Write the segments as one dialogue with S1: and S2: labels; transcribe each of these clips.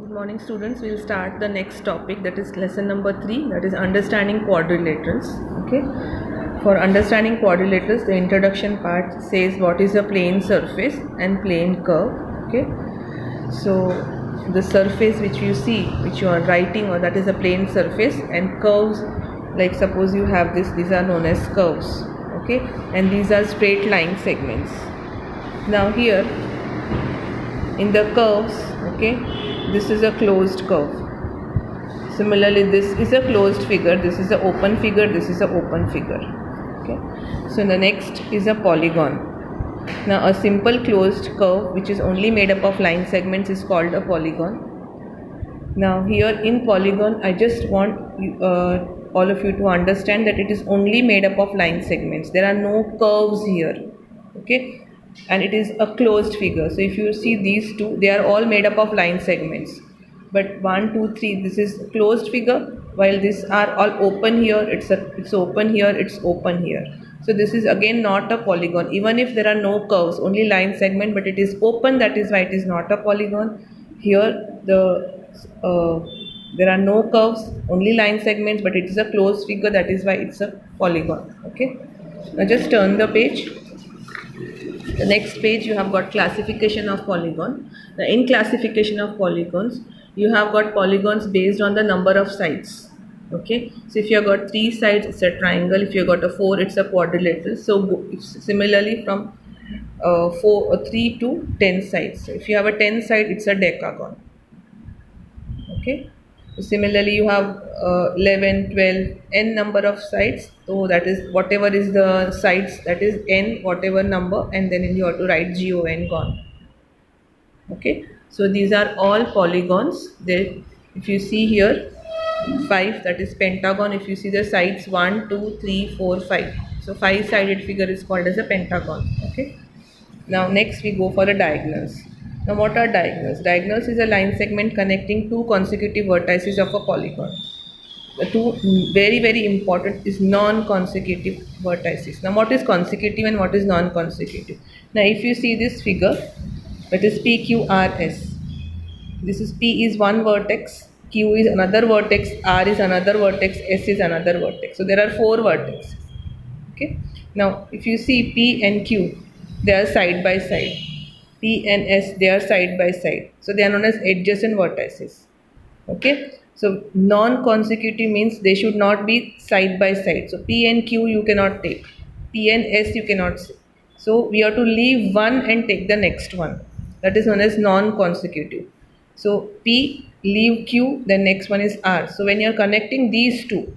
S1: Good morning students, we will start the next topic, that is lesson number 3, that is understanding quadrilaterals. Okay, for understanding quadrilaterals the introduction part says what is a plane surface and plane curve. Okay, so the surface which you see, which you are writing, or that is a plane surface, and curves, like suppose you have this, these are known as curves. Okay, and these are straight line segments. Now here in the curves, okay, this is a closed curve. Similarly, this is a closed figure, this is an open figure, this is an open figure. Okay, so the next is a polygon. Now a simple closed curve which is only made up of line segments is called a polygon. Now here in polygon I just want all of you to understand that it is only made up of line segments. There are no curves here. Okay, and it is a closed figure. So if you see these two, they are all made up of line segments. But 1, 2, 3, this is closed figure, while these are all open here. It's open here. It's open here. So this is again not a polygon. Even if there are no curves, only line segment, but it is open. That is why it is not a polygon. Here there are no curves, only line segments, but it is a closed figure. That is why it's a polygon. Okay. Now just turn the page. The next page you have got classification of polygon. Now in classification of polygons, you have got polygons based on the number of sides. Okay, so if you have got 3 sides, it's a triangle. If you have got a 4, it's a quadrilateral. So similarly from 3 to 10 sides. So if you have a 10 side, it's a decagon. Okay, so similarly you have 11, 12, n number of sides. So that is whatever is the sides, that is n whatever number, and then you have to write gon, gon. Okay, so these are all polygons. There, if you see here 5, that is pentagon. If you see the sides 1, 2, 3, 4, 5. So 5-sided figure is called as a pentagon. Okay. Now next we go for the diagonals. Now what are diagonals? Diagonals is a line segment connecting 2 consecutive vertices of a polygon. The 2 very important is non-consecutive vertices. Now what is consecutive and what is non-consecutive? Now if you see this figure, that is PQRS. This is P is one vertex, Q is another vertex, R is another vertex, S is another vertex. So there are 4 vertices. Okay. Now if you see P and Q, they are side by side. P and S, they are side by side. So they are known as adjacent vertices. Okay. So non-consecutive means they should not be side by side. So P and Q you cannot take. P and S you cannot see. So we have to leave one and take the next one. That is known as non-consecutive. So P, leave Q, then next one is R. So when you are connecting these two,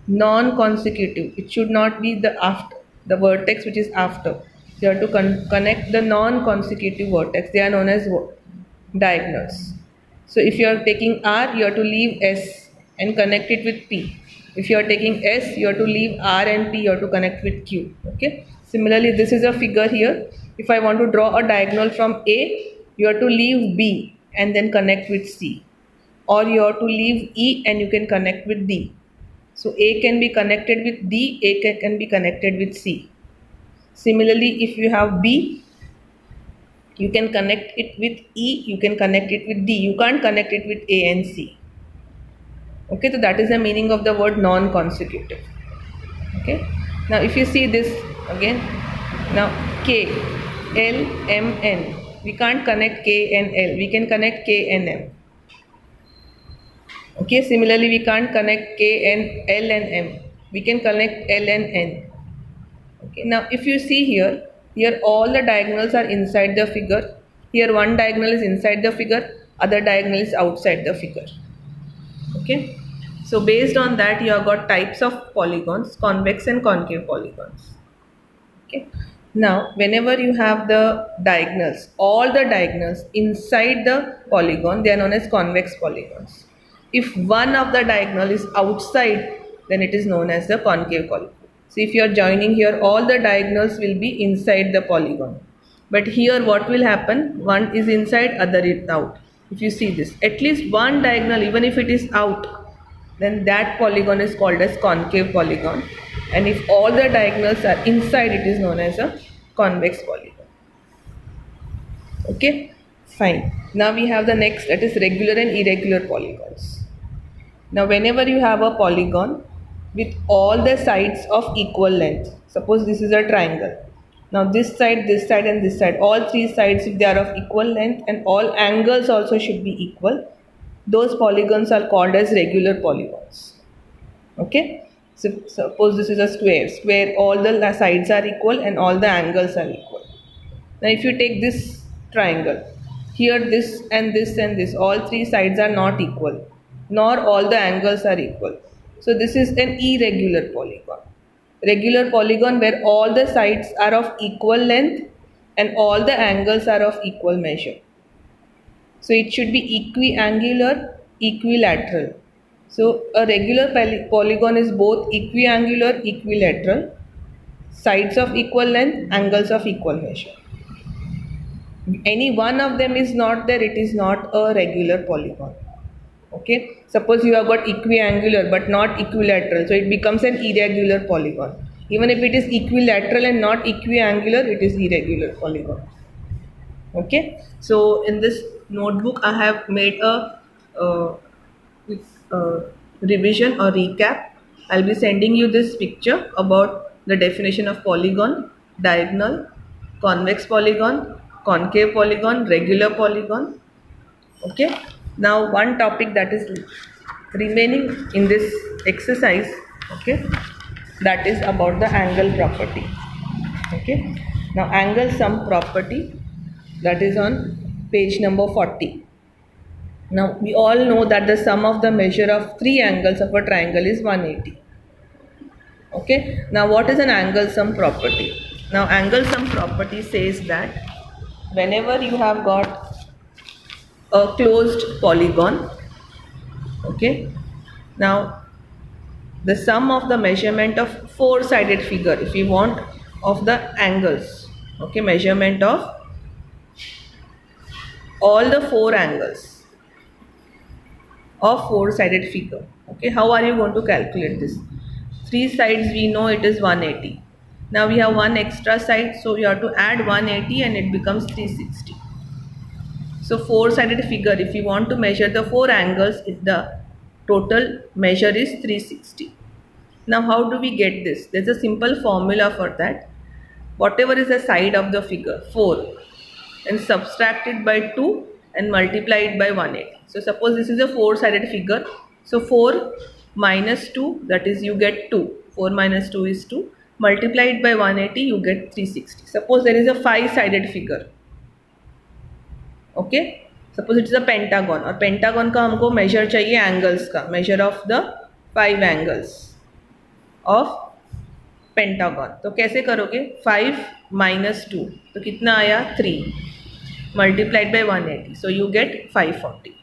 S1: non-consecutive, it should not be the after, the vertex which is after. You have to connect the non-consecutive vertex. They are known as diagonals. So if you are taking R, you have to leave S and connect it with P. If you are taking S, you have to leave R and P, you have to connect with Q. Okay. Similarly, this is a figure here. If I want to draw a diagonal from A, you have to leave B and then connect with C. Or you have to leave E and you can connect with D. So A can be connected with D, A can be connected with C. Similarly, if you have B, you can connect it with E, you can connect it with D. You can't connect it with A and C. Okay, so that is the meaning of the word non-consecutive. Okay, now if you see this again, now K, L, M, N. We can't connect K and L, we can connect K and M. Okay, similarly we can't connect K and L and M, we can connect L and N. Okay, now if you see here all the diagonals are inside the figure. Here one diagonal is inside the figure, other diagonal is outside the figure. Okay, so based on that you have got types of polygons, convex and concave polygons. Okay, now whenever you have the diagonals, all the diagonals inside the polygon, they are known as convex polygons. If one of the diagonal is outside, then it is known as the concave polygon. So if you are joining here, all the diagonals will be inside the polygon. But here what will happen? One is inside, other is out. If you see this, at least one diagonal, even if it is out, then that polygon is called as concave polygon. And if all the diagonals are inside, it is known as a convex polygon. Okay, fine. Now we have the next, that is regular and irregular polygons. Now whenever you have a polygon with all the sides of equal length, suppose this is a triangle. Now this side and this side, all three sides, if they are of equal length and all angles also should be equal, those polygons are called as regular polygons. Okay, so suppose this is a square, all the sides are equal and all the angles are equal. Now if you take this triangle, here this and this and this, all three sides are not equal, nor all the angles are equal. So this is an irregular polygon. Regular polygon where all the sides are of equal length and all the angles are of equal measure. So it should be equiangular, equilateral. So a regular polygon is both equiangular, equilateral, sides of equal length, angles of equal measure. Any one of them is not there, it is not a regular polygon. Okay, suppose you have got equiangular but not equilateral, so it becomes an irregular polygon. Even if it is equilateral and not equiangular, it is irregular polygon. Okay, so in this notebook I have made a revision or recap. I'll be sending you this picture about the definition of polygon, diagonal, convex polygon, concave polygon, regular polygon. Okay, now one topic that is remaining in this exercise, okay, that is about the angle property. Okay, now angle sum property, that is on page number 40. Now we all know that the sum of the measure of three angles of a triangle is 180. Okay, now what is an angle sum property? Now angle sum property says that whenever you have got a closed polygon, okay, now the sum of the measurement of four-sided figure, if you want, of the angles, okay, measurement of all the four angles of four-sided figure. Okay, how are you going to calculate this? Three sides we know it is 180. Now we have one extra side, so we have to add 180 and it becomes 360. So four-sided figure, if you want to measure the four angles, the total measure is 360. Now how do we get this? There's a simple formula for that. Whatever is the side of the figure, 4, and subtract it by 2 and multiply it by 180. So suppose this is a four-sided figure. So 4 minus 2, that is you get 2. 4 minus 2 is 2. Multiply it by 180, you get 360. Suppose there is a five-sided figure. Okay, suppose it is a pentagon और pentagon का हमको major चाहिए angles का, measure of the 5 angles of pentagon. तो कैसे करोगे? 5 minus 2 तो कितना आया? 3 multiplied by 180, so you get 540.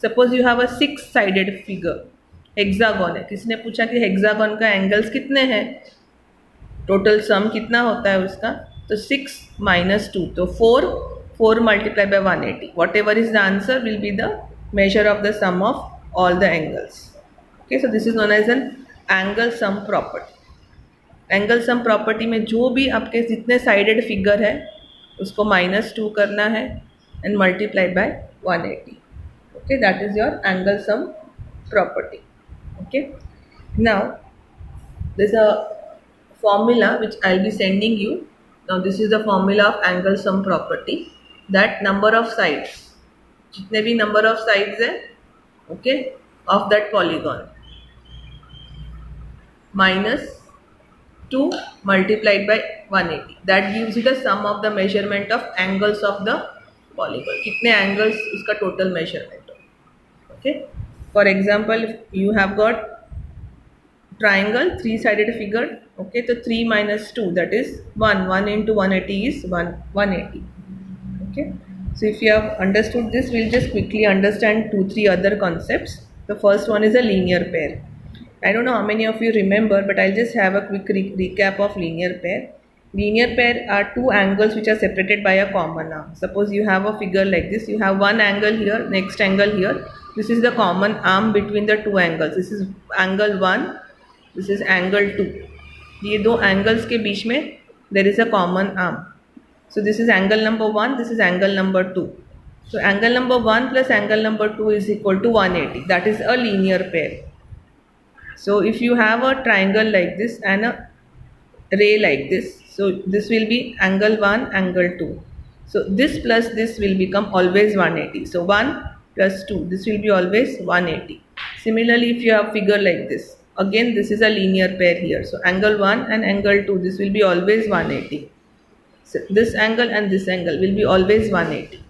S1: Suppose you have a 6 sided figure, hexagon है. किसने पूछा कि हेक्सागन का एंगल्स कितने हैं, टोटल सम कितना होता है उसका? तो 6 माइनस 2 तो 4 multiplied by 180. Whatever is the answer will be the measure of the sum of all the angles. Okay, so this is known as an angle sum property. Angle sum property में जो भी आपके जितने sided figure है उसको -2 करना है and multiply by 180. Okay, that is your angle sum property. Okay, now there's a formula which I'll be sending you. Now this is the formula of angle sum property. That number of sides, जितने भी number of sides है, okay, of that polygon, minus 2 multiplied by 180, that gives you the sum of the measurement of angles of the polygon. कितने angles उसका total measurement हो. Okay, for example you have got triangle, 3-sided figure. Okay, so 3 minus 2, that is 1 into 180 is 180. Okay, so if you have understood this, we'll just quickly understand 2-3 other concepts. The first one is a linear pair. I don't know how many of you remember, but I'll just have a quick recap of linear pair. Linear pair are two angles which are separated by a common arm. Suppose you have a figure like this, you have one angle here, next angle here. This is the common arm between the two angles. This is angle 1, this is angle 2. ये दो angles के बीच में there is a common arm. So this is angle number 1, this is angle number 2. So angle number 1 plus angle number 2 is equal to 180. That is a linear pair. So if you have a triangle like this and a ray like this, so this will be angle 1, angle 2. So this plus this will become always 180. So 1 plus 2, this will be always 180. Similarly, if you have figure like this, again this is a linear pair here. So angle 1 and angle 2, this will be always 180. So this angle and this angle will be always 180.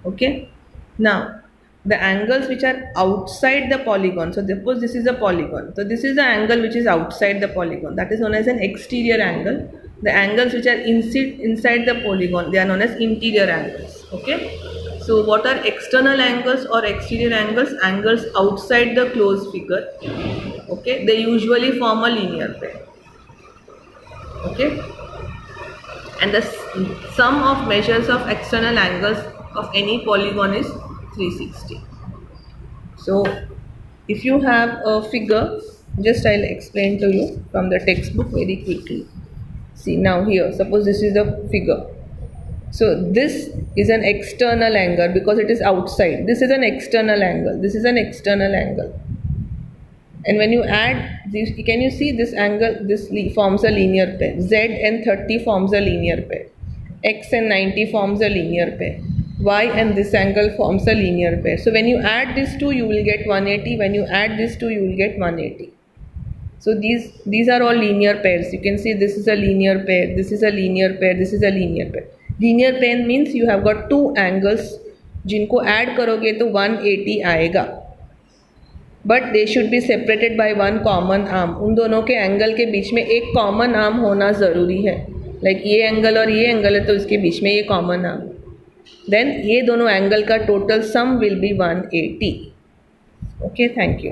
S1: Okay. Now the angles which are outside the polygon, so suppose this is a polygon, so this is the angle which is outside the polygon, that is known as an exterior angle. The angles which are inside the polygon, they are known as interior angles. Okay. So what are external angles or exterior angles? Angles outside the closed figure. Okay, they usually form a linear pair. Okay, and the sum of measures of external angles of any polygon is 360. So if you have a figure, just I'll explain to you from the textbook very quickly. See now here, suppose this is the figure. So this is an external angle because it is outside. This is an external angle. This is an external angle. And when you add this, can you see this angle? This forms a linear pair. Z and 30 forms a linear pair. X and 90 forms a linear pair. Y and this angle forms a linear pair. So when you add these two, you will get 180. When you add these two, you will get 180. So these are all linear pairs. You can see this is a linear pair. This is a linear pair. This is a linear pair. Linear pair means you have got two angles. जिनको add करोगे तो 180 आएगा. But they should be separated by one common arm. उन दोनों के angle के बीच में एक कॉमन आर्म होना ज़रूरी है. लाइक ये एंगल और ये एंगल है तो इसके बीच में ये कॉमन आर्म. देन ये दोनों एंगल का total sum will be 180. Okay, thank you.